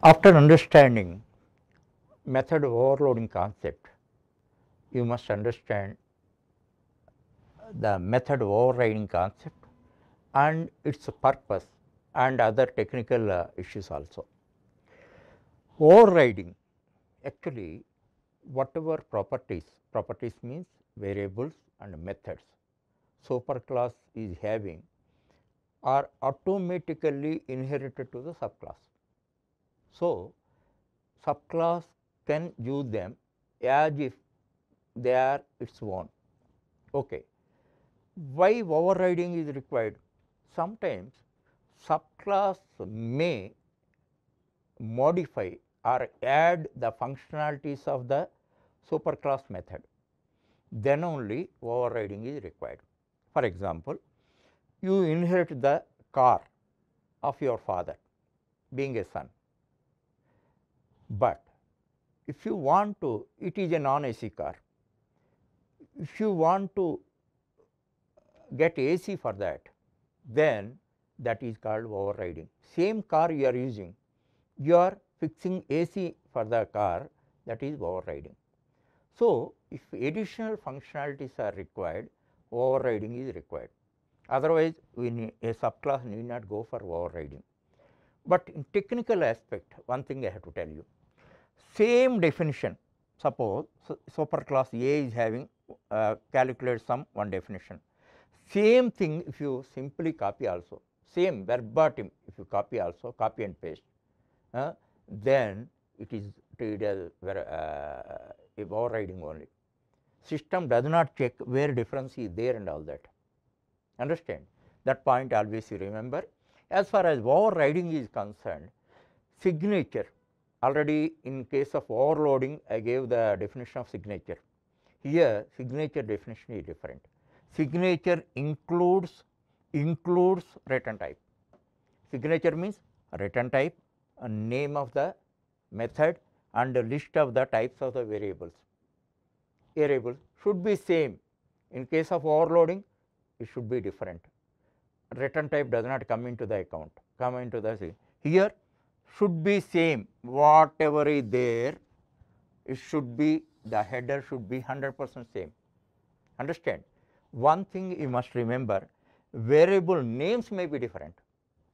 After understanding method overloading concept, you must understand the method overriding concept and its purpose and other technical issues also. Overriding, actually whatever properties means variables and methods superclass is having are automatically inherited to the subclass. So, subclass can use them as if they are its own. Okay. Why overriding is required? Sometimes subclass may modify or add the functionalities of the superclass method, then only overriding is required. For example, you inherit the car of your father being a son, but if you want to, it is a non-AC car, if you want to get AC for that, then that is called overriding. Same car you are using, you are fixing AC for the car, that is overriding. So, if additional functionalities are required, overriding is required. Otherwise, we need a subclass need not go for overriding. But in technical aspect, one thing I have to tell you, same definition, suppose superclass A is having calculate some one definition, same thing if you simply copy also, same verbatim if you copy also, copy and paste, then it is treated as overriding only. System does not check where difference is there and all that. Understand? That point always you remember. As far as overriding is concerned, signature, already in case of overloading I gave the definition of signature. Here signature definition is different. Signature includes return type. Signature means return type, a name of the method and a list of the types of the variables. Variables should be same. In case of overloading, it should be different. Return type does not come into the account, come into the here should be same, whatever is there, it should be, the header should be 100% same. Understand? One thing you must remember, variable names may be different,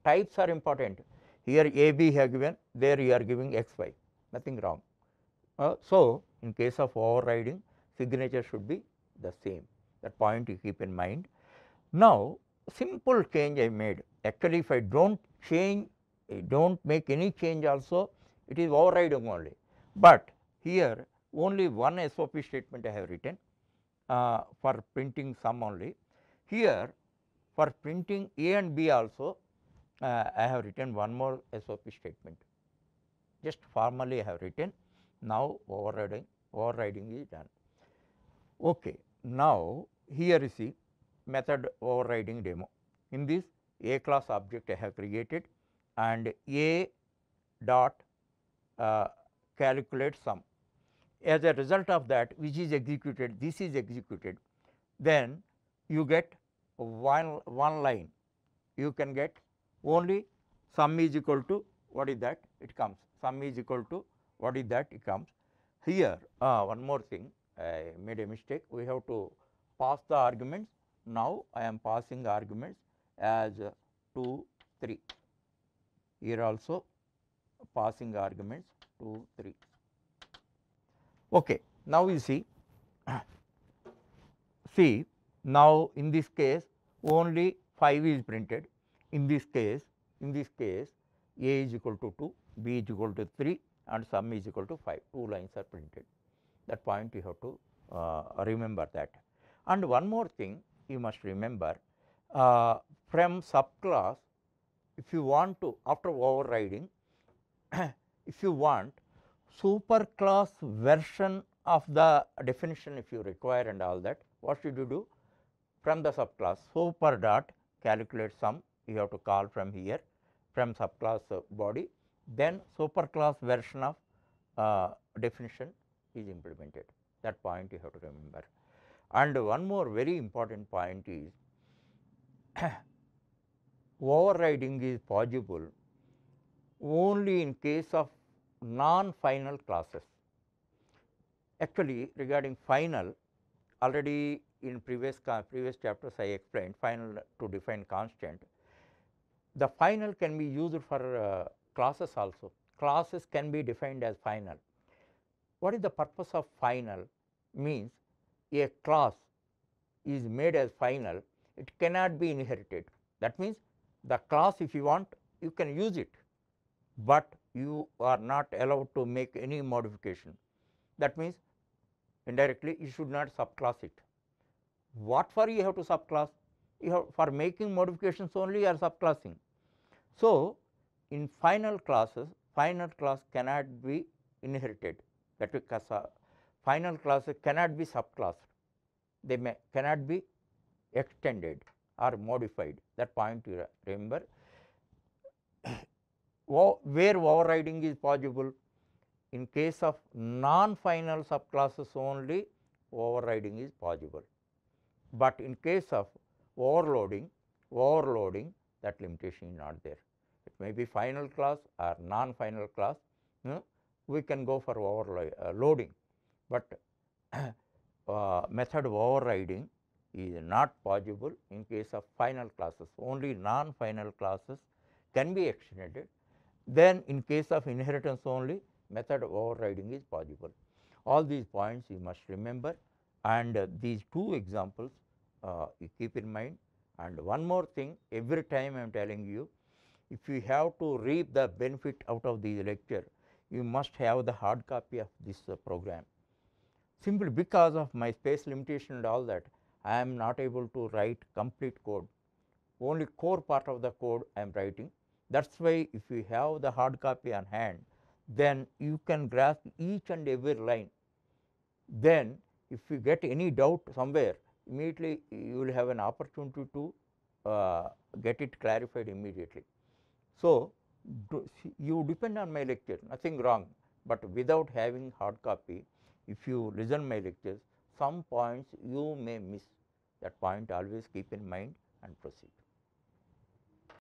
types are important. Here A, B have given, there you are giving X, Y, nothing wrong. So, in case of overriding, signature should be the same, that point you keep in mind. Now, simple change I made, actually if I do not change, I do not make any change also, it is overriding only, but here only one SOP statement I have written for printing sum only. Here for printing A and B also I have written one more SOP statement, just formally I have written. Now overriding is done. Okay. Now here you see method overriding demo. In this A class object I have created and A dot calculate sum. As a result of that, which is executed, this is executed, then you get one line, you can get only sum is equal to what is that, it comes, sum is equal to what is that, it comes. Here one more thing, I made a mistake, we have to pass the arguments. Now I am passing arguments as 2, 3, here also passing arguments 2, 3. Okay. Now you see, see now in this case only 5 is printed, in this case A is equal to 2, B is equal to 3 and sum is equal to 5, 2 lines are printed. That point you have to remember that. And one more thing you must remember, from subclass, if you want to, after overriding, if you want superclass version of the definition if you require and all that, what should you do? From the subclass super dot calculate sum, you have to call from here from subclass body, then superclass version of definition is implemented. That point you have to remember. And one more very important point is overriding is possible only in case of non-final classes. Actually, regarding final, already in previous chapters I explained final to define constant. The final can be used for classes also. Classes can be defined as final. What is the purpose of final? Means a class is made as final, it cannot be inherited. That means the class, if you want, you can use it, but you are not allowed to make any modification. That means indirectly you should not subclass it. What for you have to subclass? You have for making modifications only you are subclassing. So, in final classes, final class cannot be inherited. That is because final classes cannot be subclassed. They cannot be extended or modified. That point you remember. Where overriding is possible? In case of non-final subclasses only, overriding is possible. But in case of overloading, that limitation is not there. It may be final class or non-final class. We can go for overloading, but method of overriding is not possible in case of final classes. Only non-final classes can be extended. Then in case of inheritance only, method of overriding is possible. All these points you must remember, and these two examples you keep in mind. And one more thing, every time I am telling you, if you have to reap the benefit out of this lecture, you must have the hard copy of this program. Simply because of my space limitation and all that, I am not able to write complete code. Only core part of the code I am writing. That is why if you have the hard copy on hand, then you can grasp each and every line. Then if you get any doubt somewhere, immediately you will have an opportunity to get it clarified immediately. So, you depend on my lecture, nothing wrong, but without having hard copy, if you listen my lectures, some points you may miss. That point always keep in mind and proceed.